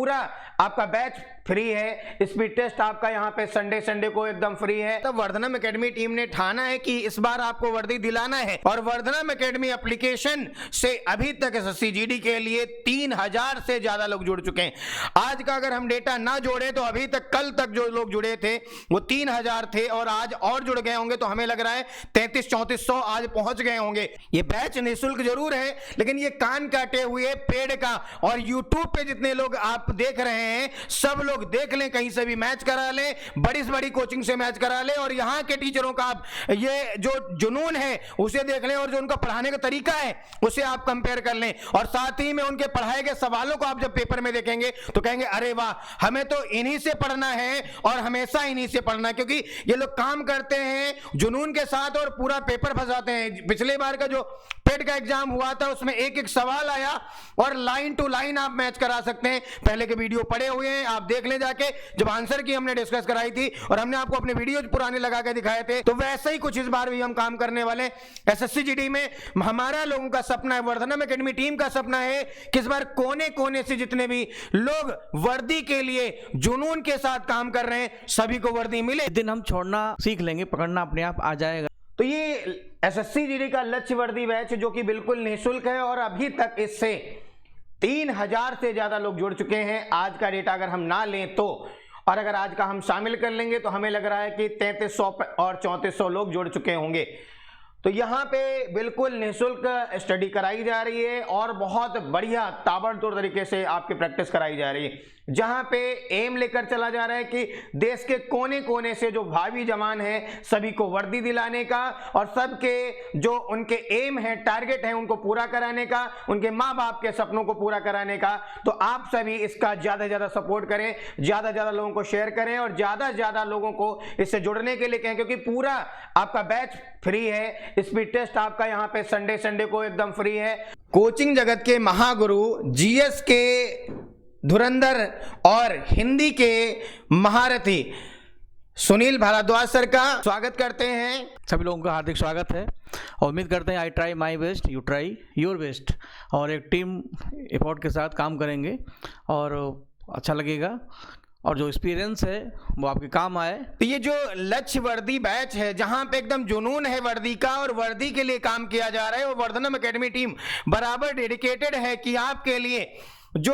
पूरा आपका batch free है। स्पीड टेस्ट आपका यहाँ पे संडे को एकदम फ्री है। तो वर्धनम एकेडमी टीम ने ठाना है कि इस बार आपको वर्दी दिलाना है और वर्धनम एकेडमी एप्लीकेशन से अभी तक एसएससी जीडी के लिए 3000 से ज्यादा लोग जुड़ चुके हैं। आज का अगर हम डेटा ना जोड़े तो अभी तक कल तक जो लोग जुड़े थे वो 3000 थे और आज और जुड़ गए होंगे, तो हमें लग रहा है 3300-3400 आज पहुंच गए होंगे। ये बैच निःशुल्क जरूर है, लेकिन ये कान काटे हुए पेड़ का, और यूट्यूब पे जितने लोग आप देख रहे हैं सब लोग देख लें, कहीं से भी मैच करा लें, बड़ी से बड़ी कोचिंग से मैच करा लें और यहाँ के टीचरों का आप ये जो जुनून है उसे देख लें और जो उनका पढ़ाने का तरीका है उसे आप कंपेयर कर लें, और साथ ही में उनके पढ़ाए गए सवालों को आप जब पेपर में देखेंगे तो कहेंगे अरे वाह, हमें तो इन्हीं से पढ़ना है और हमेशा इन्हीं से पढ़ना है, क्योंकि ये लोग काम करते हैं जुनून के साथ और पूरा पेपर फंसाते हैं। पिछले बार का जो पेट का एग्जाम हुआ था उसमें एक एक सवाल आया और लाइन टू लाइन आप मैच करा सकते हैं। पहले के वीडियो पड़े हुए हैं, आप देख ले जाके, जब आंसर की हमने डिस्कस कराई थी और हमने आपको अपने वीडियो पुराने लगा के दिखाए थे, तो वैसे ही कुछ इस बार भी हम काम करने वाले एसएससी जीडी में। हमारा लोगों का सपना है, वर्धनम एकेडमी टीम का सपना है कि इस बार कोने कोने से जितने भी लोग वर्दी के लिए जुनून के साथ काम कर रहे हैं सभी को वर्दी मिले। दिन हम छोड़ना सीख लेंगे, पकड़ना अपने आप आ जाएगा। तो ये एसएससी जीडी का लक्ष्य वर्दी बैच जो कि बिल्कुल निःशुल्क है और अभी तक इससे 3000 से ज्यादा लोग जुड़ चुके हैं। आज का डेटा अगर हम ना लें तो, और अगर आज का हम शामिल कर लेंगे तो हमें लग रहा है कि 3300 और 3400 लोग जुड़ चुके होंगे। तो यहाँ पे बिल्कुल निःशुल्क स्टडी कराई जा रही है और बहुत बढ़िया ताबड़तोड़ तरीके से आपकी प्रैक्टिस कराई जा रही है, जहाँ पे एम लेकर चला जा रहा है कि देश के कोने कोने से जो भावी जवान हैं सभी को वर्दी दिलाने का और सबके जो उनके एम है, टारगेट है, उनको पूरा कराने का, उनके माँ बाप के सपनों को पूरा कराने का। तो आप सभी इसका ज्यादा से ज्यादा सपोर्ट करें, ज्यादा से ज्यादा लोगों को शेयर करें और ज्यादा से ज्यादा लोगों को इससे जुड़ने के लिए कहें, क्योंकि पूरा आपका बैच फ्री है। स्पीड टेस्ट आपका यहाँ पे संडे को एकदम फ्री है। कोचिंग जगत के महागुरु, जीएस के धुरंधर और हिंदी के महारथी सुनील भारद्वाज सर का स्वागत करते हैं। सभी लोगों का हार्दिक स्वागत है और उम्मीद करते हैं I try my best, you try your best, और एक टीम एफर्ट के साथ काम करेंगे और अच्छा लगेगा और जो एक्सपीरियंस है वो आपके काम आए। तो ये जो लक्ष्य वर्दी बैच है जहां पे एकदम जुनून है वर्दी का और वर्दी के लिए काम किया जा रहा है, वो वर्धनम एकेडमी टीम बराबर डेडिकेटेड है कि आपके लिए जो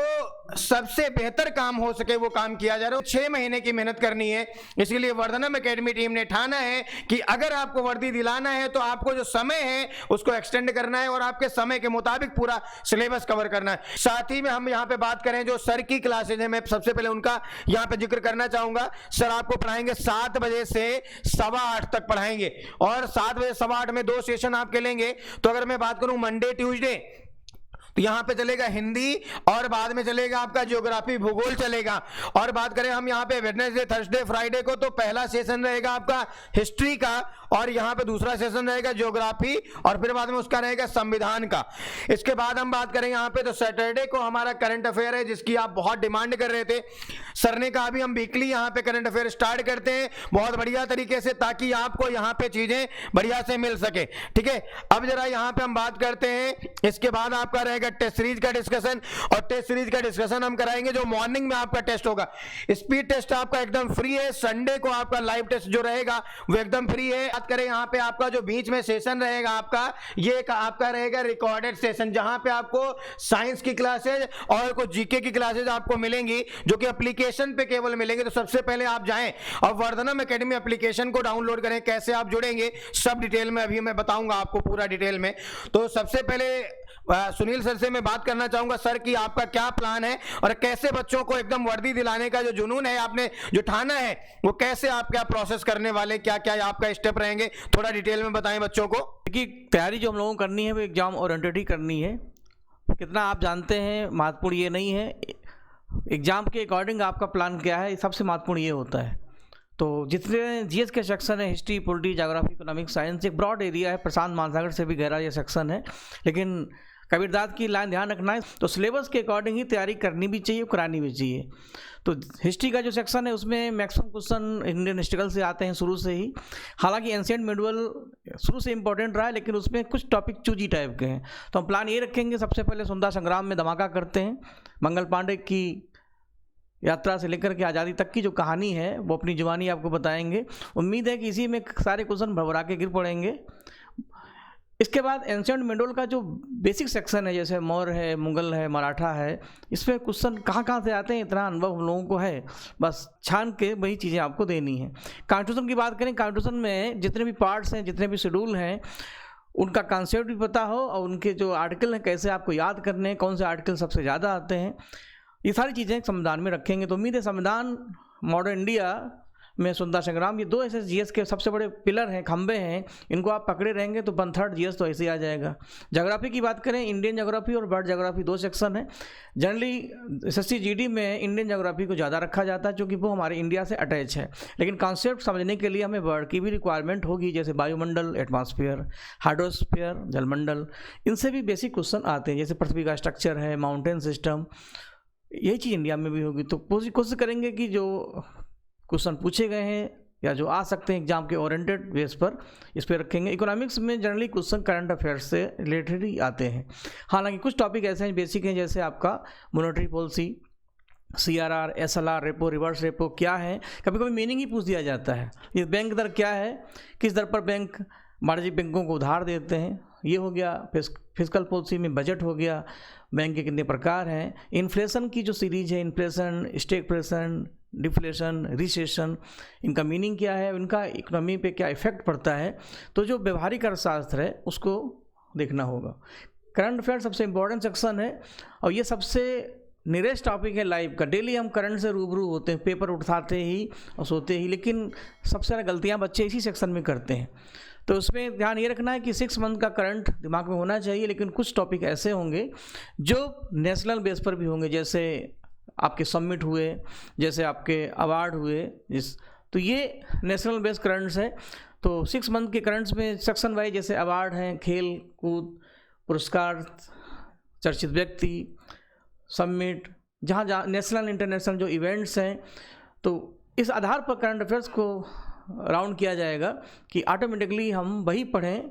सबसे बेहतर काम हो सके वो काम किया जा रहा है। 6 महीने की मेहनत करनी है, इसलिए वर्धनम एकेडमी टीम ने ठाना है कि अगर आपको वर्दी दिलाना है तो आपको जो समय है उसको एक्सटेंड करना है और आपके समय के मुताबिक पूरा सिलेबस कवर करना है। साथ ही में हम यहाँ पे बात करें जो सर की क्लासेज है, मैं सबसे पहले उनका यहाँ पे जिक्र करना चाहूंगा। सर आपको पढ़ाएंगे 7 बजे से 8:15 तक पढ़ाएंगे और 7 बजे 8:15 में 2 सेशन आपके लेंगे। तो अगर मैं बात करूं मंडे ट्यूसडे तो यहाँ पे चलेगा हिंदी और बाद में चलेगा आपका ज्योग्राफी भूगोल चलेगा, और बात करें हम यहाँ पे वेडनेसडे थर्सडे फ्राइडे को तो पहला सेशन रहेगा आपका हिस्ट्री का और यहाँ पे दूसरा सेशन रहेगा ज्योग्राफी और फिर बाद में उसका रहेगा संविधान का। इसके बाद हम बात करें यहाँ पे तो सैटरडे को हमारा करंट अफेयर है जिसकी आप बहुत डिमांड कर रहे थे। सर ने कहा अभी हम वीकली यहाँ पे करंट अफेयर स्टार्ट करते हैं बहुत बढ़िया तरीके से ताकि आपको यहाँ पे चीजें बढ़िया से मिल सके। ठीक है, अब जरा यहाँ पे हम बात करते हैं, इसके बाद आपका रहेगा टेस्ट सीरीज का डिस्कशन और टेस्ट सीरीज का डिस्कशन हम कराएंगे जो मॉर्निंग में आपका टेस्ट होगा। स्पीड टेस्ट आपका एकदम फ्री है, संडे को आपका लाइव टेस्ट जो रहेगा वो एकदम फ्री है। बात करें यहाँ पे आपका जो बीच में सेशन रहेगा आपका, ये आपका रहेगा रिकॉर्डेड सेशन जहां पे आपको साइंस की क्लासेज और कुछ जीके की क्लासेज आपको मिलेंगी जो कि एप्लीकेशन पे केवल मिलेंगे। तो सबसे पहले आप जाएं और वर्धनम एकेडमी एप्लीकेशन को डाउनलोड करें। कैसे आप जुड़ेंगे सब डिटेल में अभी मैं बताऊंगा आपको पूरा डिटेल में। तो सबसे पहले सुनील सर से मैं बात करना चाहूंगा, सर कि आपका क्या प्लान है और कैसे बच्चों को एकदम वर्दी दिलाने का जो जुनून है आपने जो ठाना है वो कैसे आप क्या प्रोसेस करने वाले, क्या क्या आपका स्टेप रहेंगे, थोड़ा डिटेल में बताएं बच्चों को। कि तैयारी जो हम लोगों को करनी है वो एग्जाम ओरिएंटेड ही करनी है। कितना आप जानते हैं महत्वपूर्ण ये नहीं है, एग्जाम के अकॉर्डिंग आपका प्लान क्या है सबसे महत्वपूर्ण ये होता है। तो जितने जीएस के सेक्शन है, history, polity, geography, economics, science, एक ब्रॉड एरिया है, प्रशांत महासागर से भी गहरा ये सेक्शन है, लेकिन कबीरदाद की लाइन ध्यान रखना है। तो सिलेबस के अकॉर्डिंग ही तैयारी करनी भी चाहिए, करानी भी चाहिए। तो हिस्ट्री का जो सेक्शन है उसमें मैक्सिमम क्वेश्चन इंडियन हिस्ट्रिकल से आते हैं शुरू से ही। हालांकि एंशिएंट मिडवल शुरू से इंपॉर्टेंट रहा है लेकिन उसमें कुछ टॉपिक चूजी टाइप के हैं। तो हम प्लान ये रखेंगे, सबसे पहले सुंदर संग्राम में धमाका करते हैं, मंगल पांडे की यात्रा से लेकर के आज़ादी तक की जो कहानी है वो अपनी जुबानी आपको बताएंगे। उम्मीद है कि इसी में सारे क्वेश्चन भरभरा के गिर पड़ेंगे। इसके बाद एंशिएंट मंडोल का जो बेसिक सेक्शन है, जैसे मौर्य है, मुगल है, मराठा है, इसमें क्वेश्चन कहाँ से आते हैं इतना अनुभव हम लोगों को है, बस छान के वही चीज़ें आपको देनी है। कॉन्स्टिट्यूशन की बात करें, कॉन्स्टिट्यूशन में जितने भी पार्ट्स हैं, जितने भी शेड्यूल हैं, उनका कॉन्सेप्ट भी पता हो और उनके जो आर्टिकल हैं कैसे आपको याद करने हैं, कौन से आर्टिकल सबसे ज़्यादा आते हैं, ये सारी चीज़ें संविधान में रखेंगे। तो उम्मीद है संविधान, मॉडर्न इंडिया में स्वतंत्रता संग्राम, ये 2 ऐसे जीएस के सबसे बड़े पिलर हैं, खंबे हैं, इनको आप पकड़े रहेंगे तो 1/3 जीएस तो ऐसे ही आ जाएगा। ज्योग्राफी की बात करें, इंडियन ज्योग्राफी और वर्ल्ड ज्योग्राफी 2 सेक्शन है। जनरली एसएससी जीडी में इंडियन ज्योग्राफी को ज़्यादा रखा जाता है क्योंकि वो हमारे इंडिया से अटैच है, लेकिन कॉन्सेप्ट समझने के लिए हमें वर्ल्ड की भी रिक्वायरमेंट होगी, जैसे वायुमंडल, एटमॉस्फेयर, हाइड्रोस्फीयर, जलमंडल, इनसे भी बेसिक क्वेश्चन आते हैं, जैसे पृथ्वी का स्ट्रक्चर है, माउंटेन सिस्टम, यही चीज़ इंडिया में भी होगी। तो कोशिश करेंगे कि जो क्वेश्चन पूछे गए हैं या जो आ सकते हैं एग्जाम के ओरिएंटेड बेस पर, इस पर रखेंगे। इकोनॉमिक्स में जनरली क्वेश्चन करंट अफेयर्स से रिलेटेड ही आते हैं। हालांकि कुछ टॉपिक ऐसे हैं बेसिक हैं, जैसे आपका monetary policy, CRR, SLR, repo, reverse repo क्या है, कभी कभी मीनिंग ही पूछ दिया जाता है। ये बैंक दर क्या है, किस दर पर बैंक वाणिज्यिक बैंकों को उधार देते हैं, ये हो गया। फिस्कल पॉलिसी में बजट हो गया, बैंक के कितने प्रकार हैं। इन्फ्लेशन की जो सीरीज है, इन्फ्लेशन, स्टैगफ्लेशन, डिफ्लेशन, रिसेशन, इनका मीनिंग क्या है, इनका इकोनॉमी पे क्या इफेक्ट पड़ता है। तो जो व्यवहारिक अर्थशास्त्र है उसको देखना होगा। करंट अफेयर सबसे इम्पोर्टेंट सेक्शन है और ये सबसे नियरेस्ट टॉपिक है लाइफ का। डेली हम करंट से रूबरू होते हैं, पेपर उठाते ही और सोते ही, लेकिन सबसे ज़्यादा गलतियाँ बच्चे इसी सेक्शन में करते हैं। तो उसमें ध्यान ये रखना है कि 6 मंथ का करंट दिमाग में होना चाहिए, लेकिन कुछ टॉपिक ऐसे होंगे जो नेशनल बेस पर भी होंगे, जैसे आपके सबमिट हुए, जैसे आपके अवार्ड हुए, तो ये नेशनल बेस करंट्स है। तो 6 मंथ के करंट्स में सेक्शन वाइज जैसे अवार्ड हैं, खेल कूद, पुरस्कार, चर्चित व्यक्ति, सबमिट, जहाँ नेशनल इंटरनेशनल जो इवेंट्स हैं, तो इस आधार पर करंट अफेयर्स को राउंड किया जाएगा कि ऑटोमेटिकली हम वही पढ़ें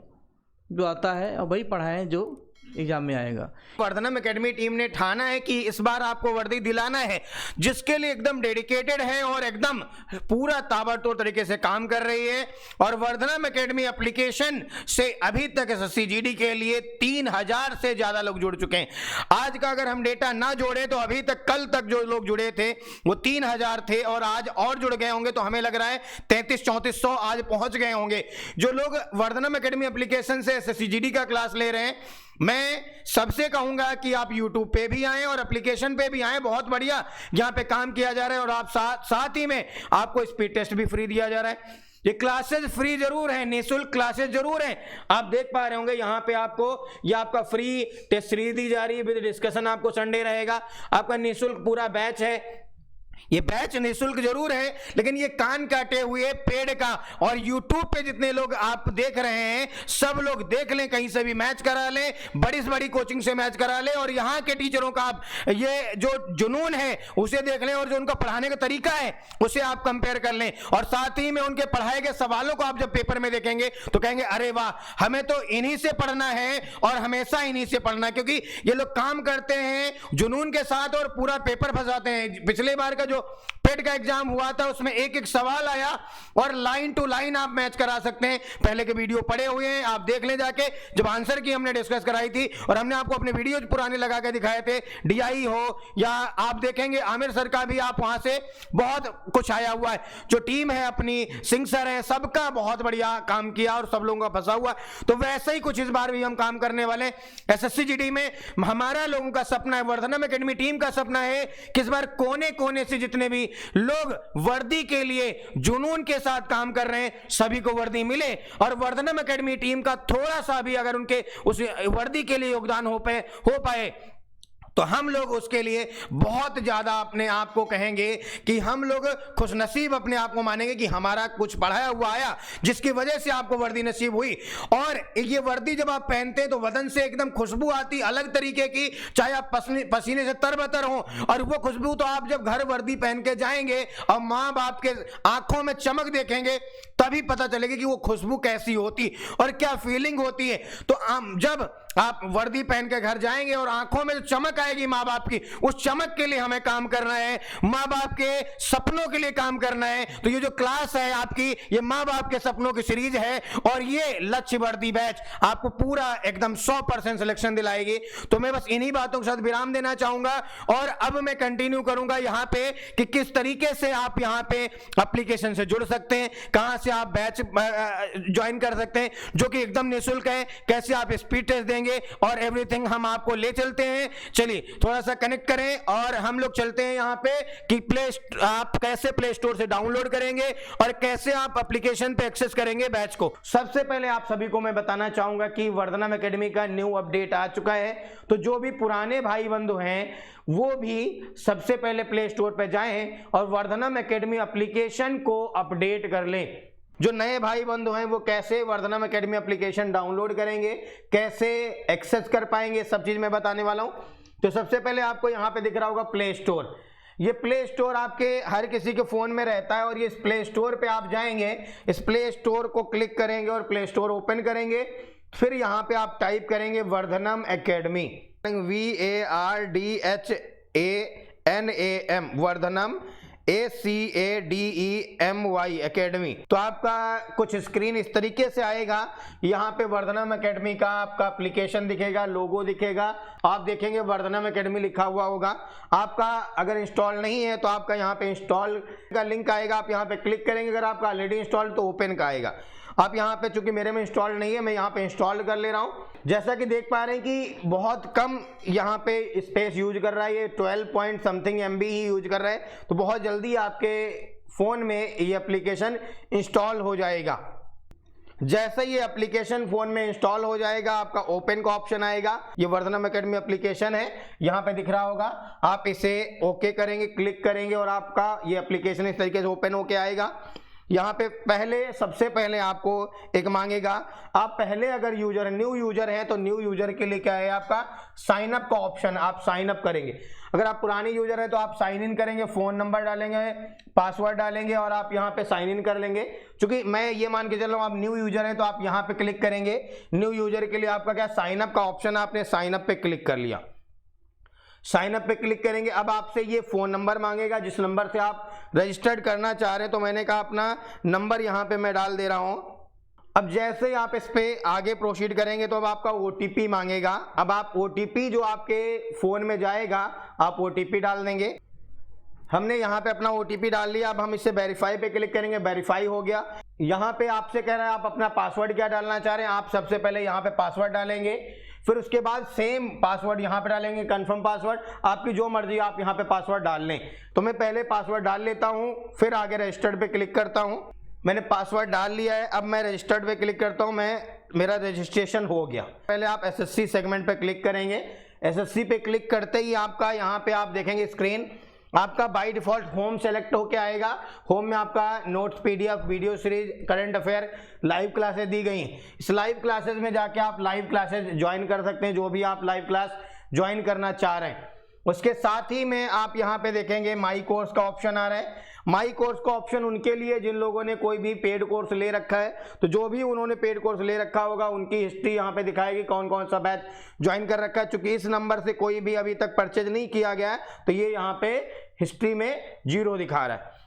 जो आता है और वही पढ़ाएं जो एग्जाम में आएगा। वर्धनम एकेडमी टीम ने ठाना है कि इस बार आपको वर्दी दिलाना है, जिसके लिए एकदम डेडिकेटेड है और एकदम पूरा ताबड़तोड़ तरीके से काम कर रही है। और वर्धनम एकेडमी एप्लीकेशन से अभी तक एसएससी जीडी के लिए 3000 से ज्यादा लोग जुड़ चुके हैं। आज का अगर हम डेटा ना जोड़े तो अभी तक, कल तक जो लोग जुड़े थे वो 3000 थे और आज और जुड़ गए होंगे, तो हमें लग रहा है 3300-3400 आज पहुंच गए होंगे। जो लोग वर्धनम एकेडमी एप्लीकेशन से एसएससी जीडी का क्लास ले रहे हैं, मैं सबसे कहूंगा कि आप YouTube पे भी आएं और एप्लीकेशन पे भी आएं। बहुत बढ़िया यहाँ पे काम किया जा रहा है और आप साथ ही में आपको स्पीड टेस्ट भी फ्री दिया जा रहा है। ये क्लासेस फ्री जरूर है, निःशुल्क क्लासेस जरूर हैं। आप देख पा रहे होंगे यहाँ पे आपको ये आपका फ्री टेस्ट सीरीज दी जा रही है विद डिस्कशन। आपको संडे रहेगा, आपका निःशुल्क पूरा बैच है। ये बैच निःशुल्क जरूर है, लेकिन ये कान काटे हुए पेड़ का। और YouTube पे जितने लोग आप देख रहे हैं, सब लोग देख लें, कहीं से भी मैच करा लें, बड़ी से बड़ी कोचिंग से मैच करा लें और यहाँ के टीचरों का आप ये जो जुनून है उसे देख लें और जो उनका पढ़ाने का तरीका है उसे आप कंपेयर कर लें। और साथ ही में उनके पढ़ाए गए सवालों को आप जब पेपर में देखेंगे तो कहेंगे अरे वाह, हमें तो इन्हीं से पढ़ना है और हमेशा इन्हीं से पढ़ना, क्योंकि ये लोग काम करते हैं जुनून के साथ और पूरा पेपर फंसाते हैं। पिछले बार का जो पेट का एग्जाम हुआ था उसमें एक सवाल आया और लाइन टू लाइन आप मैच करा सकते हैं। पहले के वीडियो पड़े हुए हैं, आप देख लें जाके। जब आंसर की हमने डिस्कस कराई थी और हमने आपको अपने वीडियो पुराने लगा के दिखाए थे, डीआई हो या आप देखेंगे आमिर सर का भी, आप वहां से बहुत कुछ आया हुआ है। जो टीम है अपनी, सिंह सर है, सबका बहुत बढ़िया काम किया और सब लोगों का फंसा हुआ। तो वैसे ही कुछ इस बार भी हम काम करने वाले एसएससी जीडी में। हमारा लोगों का सपना है, वर्धनम एकेडमी टीम का सपना है कि इस बार कोने कोने से जितने भी लोग वर्दी के लिए जुनून के साथ काम कर रहे हैं, सभी को वर्दी मिले। और वर्धनम एकेडमी टीम का थोड़ा सा भी अगर उनके उस वर्दी के लिए योगदान हो पाए तो हम लोग उसके लिए बहुत ज्यादा अपने आप को कहेंगे कि हम लोग खुशनसीब अपने आप को मानेंगे कि हमारा कुछ पढ़ाया हुआ आया, जिसकी वजह से आपको वर्दी नसीब हुई। और ये वर्दी जब आप पहनते हैं तो बदन से एकदम खुशबू आती अलग तरीके की, चाहे आप पसीने से तरबतर हो। और वो खुशबू तो आप जब घर वर्दी पहन के जाएंगे और माँ बाप के आंखों में चमक देखेंगे तभी पता चलेगी कि वो खुशबू कैसी होती और क्या फीलिंग होती है। तो जब आप वर्दी पहन के घर जाएंगे और आंखों में जो चमक आएगी माँ बाप की, उस चमक के लिए हमें काम करना है, माँ बाप के सपनों के लिए काम करना है। तो ये जो क्लास है आपकी, ये माँ बाप के सपनों की सीरीज है और ये लक्ष्य वर्दी बैच आपको पूरा एकदम 100% सिलेक्शन दिलाएगी। तो मैं बस इन्हीं बातों के साथ विराम देना चाहूंगा और अब मैं कंटिन्यू करूंगा यहाँ पे कि किस तरीके से आप यहाँ पे एप्लीकेशन से जुड़ सकते हैं, कहां से आप बैच ज्वाइन कर सकते हैं जो कि एकदम निःशुल्क है, कैसे आप स्पीड टेस्ट देंगे और एवरीथिंग हम आपको ले चलते हैं। चलिए थोड़ा सा कनेक्ट करें और हम लोग चलते हैं यहाँ पे कि आप कैसे प्ले स्टोर से डाउनलोड करेंगे और कैसे आप एप्लीकेशन पे एक्सेस करेंगे बैच को। सबसे पहले आप सभी को मैं बताना चाहूंगा कि वर्धनम एकेडमी का न्यू अपडेट आ चुका है, तो जो भी पुराने भाई बंधु हैं वो भी सबसे पहले प्ले स्टोर पे जाएं और वर्धनम एकेडमी एप्लीकेशन को अपडेट कर लें। जो नए भाई बंधु हैं वो कैसे वर्धनम एकेडमी एप्लीकेशन डाउनलोड करेंगे, कैसे एक्सेस कर पाएंगे, सब चीज मैं बताने वाला हूं। तो सबसे पहले आपको यहाँ पे दिख रहा होगा प्ले स्टोर। ये प्ले स्टोर आपके हर किसी के फोन में रहता है और ये इस प्ले स्टोर पे आप जाएंगे, इस प्ले स्टोर को क्लिक करेंगे और प्ले स्टोर ओपन करेंगे। फिर यहाँ पे आप टाइप करेंगे वर्धनम एकेडमी, VARDHANAM, वर्धनम ACADEMY एकेडमी। तो आपका कुछ स्क्रीन इस तरीके से आएगा। यहाँ पे वर्धनम एकेडमी का आपका एप्लीकेशन दिखेगा, लोगो दिखेगा, आप देखेंगे वर्धनम एकेडमी लिखा हुआ होगा। आपका अगर इंस्टॉल नहीं है तो आपका यहाँ पे इंस्टॉल का लिंक आएगा, आप यहाँ पे क्लिक करेंगे। अगर आपका ऑलरेडी इंस्टॉल तो ओपन का आएगा। आप यहाँ पे, चूंकि मेरे में इंस्टॉल नहीं है, मैं यहाँ पे इंस्टॉल कर ले रहा हूँ। जैसा कि देख पा रहे हैं कि बहुत कम यहाँ पे स्पेस यूज कर रहा है, ये 12 पॉइंट समथिंग MB ही यूज कर रहा है। तो बहुत जल्दी आपके फोन में ये एप्लीकेशन इंस्टॉल हो जाएगा। जैसे ये एप्लीकेशन फोन में इंस्टॉल हो जाएगा, आपका ओपन का ऑप्शन आएगा। ये वर्धनम एकेडमी एप्लीकेशन है, यहाँ पे दिख रहा होगा। आप इसे ओके करेंगे, क्लिक करेंगे और आपका ये एप्लीकेशन इस तरीके से ओपन होके आएगा। यहाँ पे सबसे पहले आपको एक मांगेगा, आप पहले अगर यूजर है, न्यू यूजर है, तो न्यू यूजर के लिए क्या है आपका साइन अप का ऑप्शन, आप साइन अप करेंगे। अगर आप पुराने यूजर है तो आप साइन इन करेंगे, फोन नंबर डालेंगे, पासवर्ड डालेंगे और आप यहाँ पे साइन इन कर लेंगे। क्योंकि मैं ये मान के चल रहा हूँ आप न्यू यूजर हैं तो आप यहाँ पे क्लिक करेंगे। न्यू यूजर के लिए आपका क्या साइन अप का ऑप्शन, आपने साइन अप पे क्लिक कर लिया। साइन अप पे क्लिक करेंगे, अब आपसे ये फोन नंबर मांगेगा जिस नंबर से आप रजिस्टर्ड करना चाह रहे हैं। तो मैंने कहा अपना नंबर यहाँ पे मैं डाल दे रहा हूँ। अब जैसे ही आप इस पे आगे प्रोसीड करेंगे तो अब आपका OTP मांगेगा। अब आप OTP जो आपके फोन में जाएगा, आप OTP डाल देंगे। हमने यहाँ पे अपना OTP डाल लिया। अब हम इससे वेरीफाई पे क्लिक करेंगे, वेरीफाई हो गया। यहाँ पे आपसे कह रहा है आप अपना पासवर्ड क्या डालना चाह रहे हैं। आप सबसे पहले यहाँ पे पासवर्ड डालेंगे, फिर उसके बाद सेम पासवर्ड यहाँ पे डालेंगे, कंफर्म पासवर्ड। आपकी जो मर्जी आप यहाँ पे पासवर्ड डाल लें। तो मैं पहले पासवर्ड डाल लेता हूँ, फिर आगे रजिस्टर्ड पे क्लिक करता हूँ। मैंने पासवर्ड डाल लिया है, अब मैं रजिस्टर्ड पे क्लिक करता हूँ। मेरा रजिस्ट्रेशन हो गया। पहले आप SSC सेगमेंट पे क्लिक करेंगे। SSC पे क्लिक करते ही आपका यहाँ पे आप देखेंगे स्क्रीन, आपका बाय डिफॉल्ट होम सेलेक्ट होके आएगा। होम में आपका notes, PDF, video series, current affair, live classes दी गई हैं। इस लाइव क्लासेस में जाके आप लाइव क्लासेस ज्वाइन कर सकते हैं, जो भी आप लाइव क्लास ज्वाइन करना चाह रहे हैं। उसके साथ ही में आप यहाँ पे देखेंगे माई कोर्स का ऑप्शन आ रहा है। माई कोर्स का ऑप्शन उनके लिए जिन लोगों ने कोई भी पेड कोर्स ले रखा है। तो जो भी उन्होंने पेड कोर्स ले रखा होगा उनकी हिस्ट्री यहाँ पे दिखाएगी, कौन कौन सा बैच ज्वाइन कर रखा है। चूंकि इस नंबर से कोई भी अभी तक परचेज नहीं किया गया है तो ये यहाँ पे हिस्ट्री में 0 दिखा रहा है।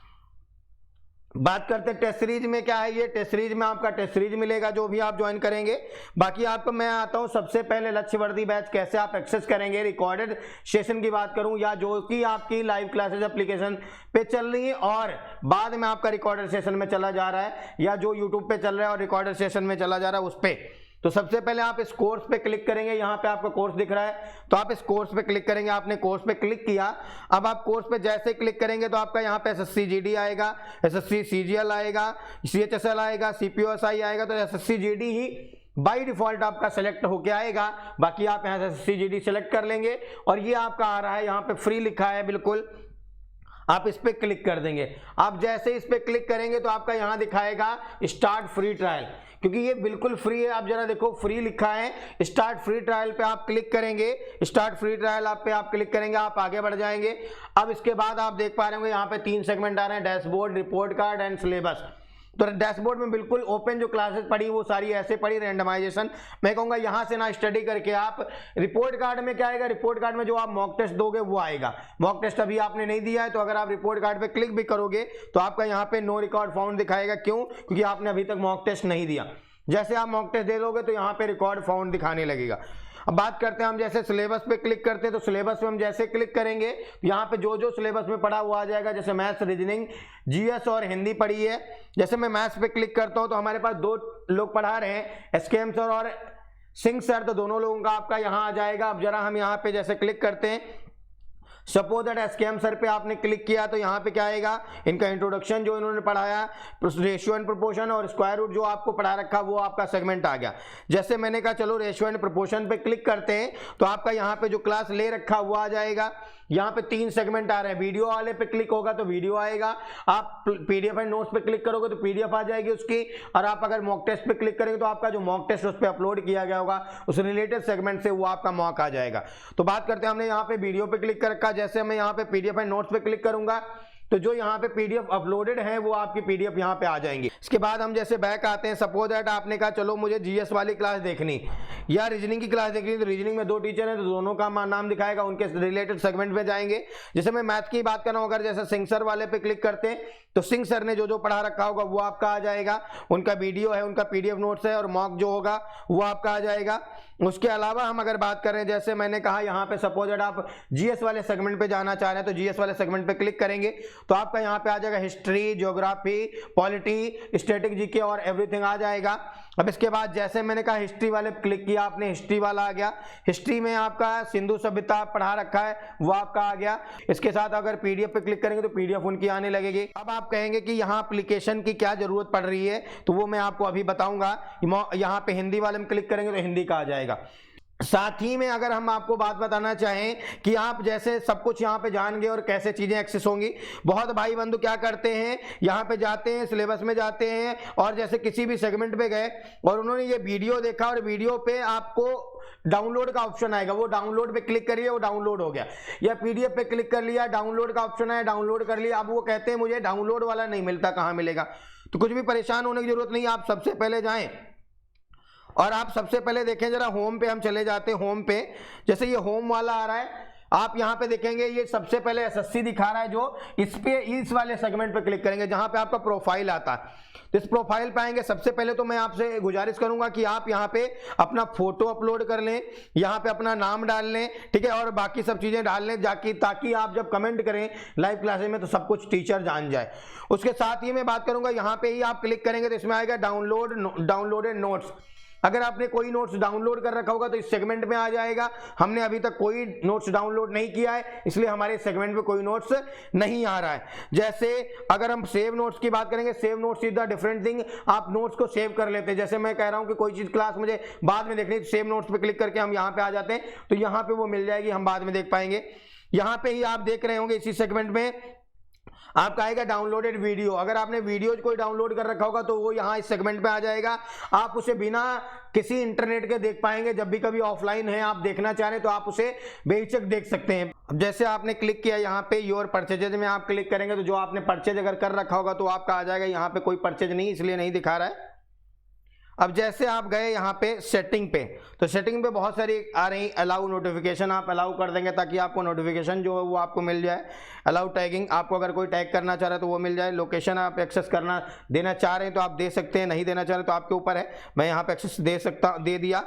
बात करते हैं टेस्ट सीरीज में क्या है। ये टेस्ट सीरीज में आपका टेस्ट सीरीज मिलेगा जो भी आप ज्वाइन करेंगे। बाकी आपको मैं आता हूं सबसे पहले लक्ष्य वर्दी बैच कैसे आप एक्सेस करेंगे। रिकॉर्डेड सेशन की बात करूं या जो कि आपकी लाइव क्लासेस एप्लीकेशन पे चल रही है और बाद में आपका रिकॉर्डेड सेशन में चला जा रहा है, या जो यूट्यूब पे चल रहा है और रिकॉर्डेड सेशन में चला जा रहा है उस पर। तो सबसे पहले आप इस कोर्स पे क्लिक करेंगे। यहाँ पे आपका कोर्स दिख रहा है तो आप इस कोर्स पे क्लिक करेंगे। आपने कोर्स पे क्लिक किया। अब आप कोर्स पे जैसे क्लिक करेंगे तो आपका यहाँ पे SSC GD आएगा, SSC CGL आएगा, CHSL आएगा, CPOSI आएगा। तो SSC GD he by default आपका सेलेक्ट होके आएगा। बाकी आप यहाँ से SSC GD सेलेक्ट कर लेंगे और ये आपका आ रहा है, यहाँ पे फ्री लिखा है बिल्कुल, आप इस पे क्लिक कर देंगे। आप जैसे इस पे क्लिक करेंगे तो आपका यहाँ दिखाएगा स्टार्ट फ्री ट्रायल, क्योंकि ये बिल्कुल फ्री है। आप जरा देखो फ्री लिखा है, स्टार्ट फ्री ट्रायल पे आप क्लिक करेंगे। स्टार्ट फ्री ट्रायल पे आप क्लिक करेंगे, आप आगे बढ़ जाएंगे। अब इसके बाद आप देख पा रहे होंगे यहाँ पे 3 सेगमेंट आ रहे हैं, dashboard, report card and syllabus. तो डैशबोर्ड में बिल्कुल ओपन जो क्लासेस पढ़ी वो सारी ऐसे पढ़ी, रैंडमाइजेशन। मैं कहूँगा यहाँ से ना स्टडी करके आप रिपोर्ट कार्ड में क्या आएगा, रिपोर्ट कार्ड में जो आप मॉक टेस्ट दोगे वो आएगा। मॉक टेस्ट अभी आपने नहीं दिया है तो अगर आप रिपोर्ट कार्ड पे क्लिक भी करोगे तो आपका यहाँ पे नो रिकॉर्ड फाउंड दिखाएगा। क्यों? क्योंकि आपने अभी तक मॉक टेस्ट नहीं दिया। जैसे आप मॉक टेस्ट दे दोगे तो यहाँ पे रिकॉर्ड फाउंड दिखाने लगेगा। अब बात करते हैं हम जैसे सिलेबस पे क्लिक करते हैं तो सिलेबस में हम जैसे क्लिक करेंगे तो यहाँ पे जो जो सिलेबस में पढ़ा हुआ आ जाएगा। जैसे मैथ्स, रीजनिंग, जीएस और हिंदी पढ़ी है। जैसे मैं मैथ्स पे क्लिक करता हूँ तो हमारे पास दो लोग पढ़ा रहे हैं, एसकेएम सर और सिंह सर, तो दोनों लोगों का आपका यहाँ आ जाएगा। अब जरा हम यहाँ पे जैसे क्लिक करते हैं, सपोज दैट एसकेएम सर पे आपने क्लिक किया तो यहाँ पे क्या आएगा, इनका इंट्रोडक्शन जो इन्होंने पढ़ाया, रेशियो एंड प्रोपोर्शन और स्क्वायर रूट जो आपको पढ़ा रखा वो आपका सेगमेंट आ गया। जैसे मैंने कहा चलो रेशियो एंड प्रोपोर्शन पे क्लिक करते हैं तो आपका यहाँ पे जो क्लास ले रखा वो आ जाएगा। यहाँ पे 3 सेगमेंट आ रहे हैं। वीडियो वाले पे क्लिक होगा तो वीडियो आएगा, आप पीडीएफ एंड नोट्स पे क्लिक करोगे तो पीडीएफ आ जाएगी उसकी, और आप अगर मॉक टेस्ट पे क्लिक करेंगे तो आपका जो मॉक टेस्ट उस पर अपलोड किया गया होगा उस रिलेटेड सेगमेंट से वो आपका मॉक आ जाएगा। तो बात करते हैं, हमने यहाँ पे वीडियो पे क्लिक कर रखा। जैसे मैं यहाँ पे पीडीएफ एंड नोट्स पे क्लिक करूंगा तो जो यहाँ पे पीडीएफ अपलोडेड है वो आपकी पीडीएफ यहाँ पे आ जाएंगी। इसके बाद हम जैसे बैक आते हैं, सपोज दैट आपने कहा चलो मुझे जीएस वाली क्लास देखनी या रीजनिंग की क्लास देखनी, तो रीजनिंग में 2 टीचर हैं तो दोनों का नाम दिखाएगा, उनके रिलेटेड सेगमेंट में जाएंगे। जैसे मैं मैथ की बात कर रहा हूँ, अगर जैसे सिंह सर वाले पे क्लिक करते हैं तो सिंह सर ने जो जो पढ़ा रखा होगा वो आपका आ जाएगा, उनका वीडियो है, उनका पीडीएफ नोट्स है और मॉक जो होगा वो आपका आ जाएगा। उसके अलावा हम अगर बात करें, जैसे मैंने कहा यहाँ पे सपोज दैट आप जीएस वाले सेगमेंट पे जाना चाह रहे हैं तो जीएस वाले सेगमेंट पे क्लिक करेंगे तो आपका यहाँ पे आ जाएगा history, geography, polity, static, GK और एवरीथिंग आ जाएगा। अब इसके बाद जैसे मैंने कहा हिस्ट्री वाले पे क्लिक किया, आपने हिस्ट्री वाला आ गया। हिस्ट्री में आपका सिंधु सभ्यता पढ़ा रखा है वो आपका आ गया। इसके साथ अगर पीडीएफ पे क्लिक करेंगे तो पीडीएफ उनकी आने लगेगी। अब आप कहेंगे कि यहाँ एप्लीकेशन की क्या जरूरत पड़ रही है, तो वो मैं आपको अभी बताऊंगा। यहाँ पे हिंदी वाले में क्लिक करेंगे तो हिंदी का आ जाएगा। साथ ही में अगर हम आपको बात बताना चाहें कि आप जैसे सब कुछ यहाँ पे जान गए और कैसे चीजें एक्सेस होंगी, बहुत भाई बंधु क्या करते हैं, यहाँ पे जाते हैं, सिलेबस में जाते हैं और जैसे किसी भी सेगमेंट पे गए और उन्होंने ये वीडियो देखा और वीडियो पे आपको डाउनलोड का ऑप्शन आएगा, वो डाउनलोड पे क्लिक करिए, वो डाउनलोड हो गया, या पीडीएफ पे क्लिक कर लिया, डाउनलोड का ऑप्शन आया, डाउनलोड कर लिया। अब वो कहते हैं मुझे डाउनलोड वाला नहीं मिलता, कहाँ मिलेगा? तो कुछ भी परेशान होने की जरूरत नहीं, आप सबसे पहले जाएं और आप सबसे पहले देखें जरा होम पे हम चले जाते हैं। होम पे जैसे ये होम वाला आ रहा है, आप यहाँ पे देखेंगे ये सबसे पहले एसएससी दिखा रहा है, जो इस पे इस वाले सेगमेंट पे क्लिक करेंगे जहाँ पे आपका प्रोफाइल आता है। तो इस प्रोफाइल पे आएंगे, सबसे पहले तो मैं आपसे गुजारिश करूंगा कि आप यहाँ पे अपना फोटो अपलोड कर लें, यहाँ पे अपना नाम डाल लें, ठीक है, और बाकी सब चीजें डाल लें जाकि ताकि आप जब कमेंट करें लाइव क्लासेस में तो सब कुछ टीचर जान जाए। उसके साथ ही मैं बात करूंगा, यहाँ पे ही आप क्लिक करेंगे तो इसमें आएगा डाउनलोडेड नोट्स। अगर आपने कोई नोट्स डाउनलोड कर रखा होगा तो इस सेगमेंट में आ जाएगा। हमने अभी तक कोई नोट्स डाउनलोड नहीं किया है इसलिए हमारे सेगमेंट में कोई नोट्स नहीं आ रहा है। जैसे अगर हम सेव नोट्स की बात करेंगे, save notes is the different thing, आप नोट्स को सेव कर लेते हैं। जैसे मैं कह रहा हूं कि कोई चीज क्लास मुझे बाद में देखनी है, सेव नोट्स पे क्लिक करके हम यहाँ पे आ जाते हैं तो यहाँ पे वो मिल जाएगी, हम बाद में देख पाएंगे। यहाँ पे ही आप देख रहे होंगे इसी सेगमेंट में आपका आएगा डाउनलोडेड वीडियो। अगर आपने वीडियो कोई डाउनलोड कर रखा होगा तो वो यहाँ इस सेगमेंट पे आ जाएगा। आप उसे बिना किसी इंटरनेट के देख पाएंगे, जब भी कभी ऑफलाइन है आप देखना चाह रहे हैं तो आप उसे बेहिचक देख सकते हैं। अब जैसे आपने क्लिक किया यहाँ पे योर परचेजेज में आप क्लिक करेंगे तो जो आपने परचेज अगर कर रखा होगा तो आपका आ जाएगा। यहाँ पे कोई परचेज नहीं इसलिए नहीं दिखा रहा है। अब जैसे आप गए यहाँ पे सेटिंग पे, तो सेटिंग पे बहुत सारी आ रही, अलाउ नोटिफिकेशन आप अलाउ कर देंगे ताकि आपको नोटिफिकेशन जो है वो आपको मिल जाए। अलाउ टैगिंग, आपको अगर कोई टैग करना चाह रहा है तो वो मिल जाए। लोकेशन आप एक्सेस करना देना चाह रहे हैं तो आप दे सकते हैं, नहीं देना चाह रहे तो आपके ऊपर है। मैं यहाँ पे एक्सेस दे दिया।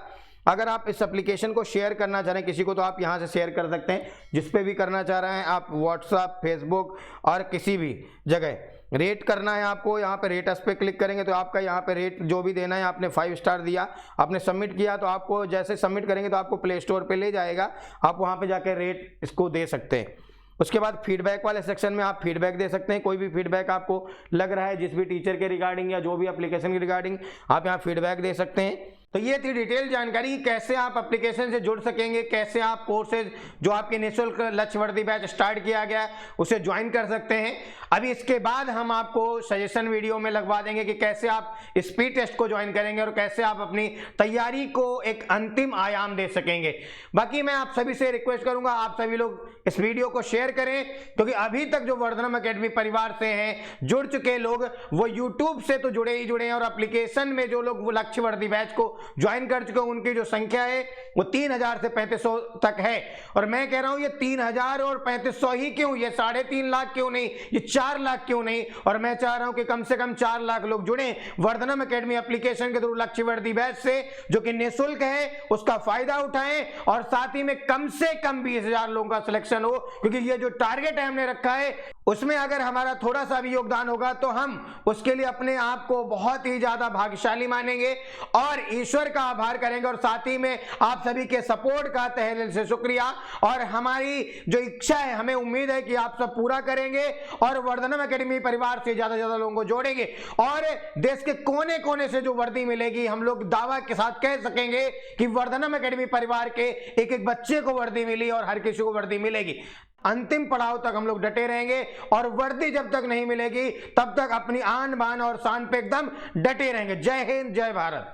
अगर आप इस एप्लीकेशन को शेयर करना चाह रहे हैं किसी को तो आप यहाँ से शेयर कर सकते हैं, जिस पे भी करना चाह रहे हैं आप, व्हाट्सएप, फेसबुक और किसी भी जगह। रेट करना है आपको, यहाँ पे रेटस पे क्लिक करेंगे तो आपका यहाँ पे रेट जो भी देना है, आपने 5 स्टार दिया, आपने सबमिट किया तो आपको जैसे सबमिट करेंगे तो आपको प्ले स्टोर पे ले जाएगा, आप वहाँ पे जाकर रेट इसको दे सकते हैं। उसके बाद फीडबैक वाले सेक्शन में आप फीडबैक दे सकते हैं, कोई भी फीडबैक आपको लग रहा है जिस भी टीचर के रिगार्डिंग या जो भी एप्लीकेशन के रिगार्डिंग आप यहाँ फीडबैक दे सकते हैं। तो ये थी डिटेल जानकारी कैसे आप एप्लीकेशन से जुड़ सकेंगे, कैसे आप कोर्सेज जो आपके निःशुल्क लक्ष्य वर्दी बैच स्टार्ट किया गया है उसे ज्वाइन कर सकते हैं। अभी इसके बाद हम आपको सजेशन वीडियो में लगवा देंगे कि कैसे आप स्पीड टेस्ट को ज्वाइन करेंगे और कैसे आप अपनी तैयारी को एक अंतिम आयाम दे सकेंगे। बाकी मैं आप सभी से रिक्वेस्ट करूंगा, आप सभी लोग इस वीडियो को शेयर करें, क्योंकि अभी तक जो वर्धनम एकेडमी परिवार से हैं जुड़ चुके लोग वो यूट्यूब से तो जुड़े ही जुड़े हैं, और एप्लीकेशन में जो लोग वो लक्ष्य वर्दी बैच को ज्वाइन कर चुके हैं उनकी जो संख्या है वो 3000 से 3500 तक है। और मैं कह रहा हूं ये 3000 और 3500 ही क्यों, ये 3.5 लाख क्यों नहीं, ये 4 लाख क्यों नहीं। और मैं चाह रहा हूं कि कम से कम 4 लाख लोग जुड़े वर्धनम एकेडमी एप्लीकेशन के थ्रू लक्ष्य वर्दी बैच से, जो कि निःशुल्क है, उसका फायदा उठाएं और साथ ही में कम से कम 20,000 लोगों का सिलेक्शन हो, क्योंकि ये जो टारगेट हमने रखा है उसमें अगर हमारा थोड़ा सा भी योगदान होगा तो हम उसके लिए अपने आप को बहुत ही ज्यादा भाग्यशाली मानेंगे और ईश्वर का आभार करेंगे, और साथ ही में आप सभी के सपोर्ट का तहे दिल से शुक्रिया। और हमारी जो इच्छा है, हमें उम्मीद है कि आप सब पूरा करेंगे और वर्धनम एकेडमी परिवार से ज्यादा लोगों को जोड़ेंगे, और देश के कोने कोने से जो वर्दी मिलेगी हम लोग दावा के साथ कह सकेंगे कि वर्धनम एकेडमी परिवार के एक एक बच्चे को वर्दी मिली और हर किसी को वर्दी मिलेगी। अंतिम पड़ाव तक हम लोग डटे रहेंगे और वर्दी जब तक नहीं मिलेगी तब तक अपनी आन बान और शान पे एकदम डटे रहेंगे। जय हिंद, जय भारत।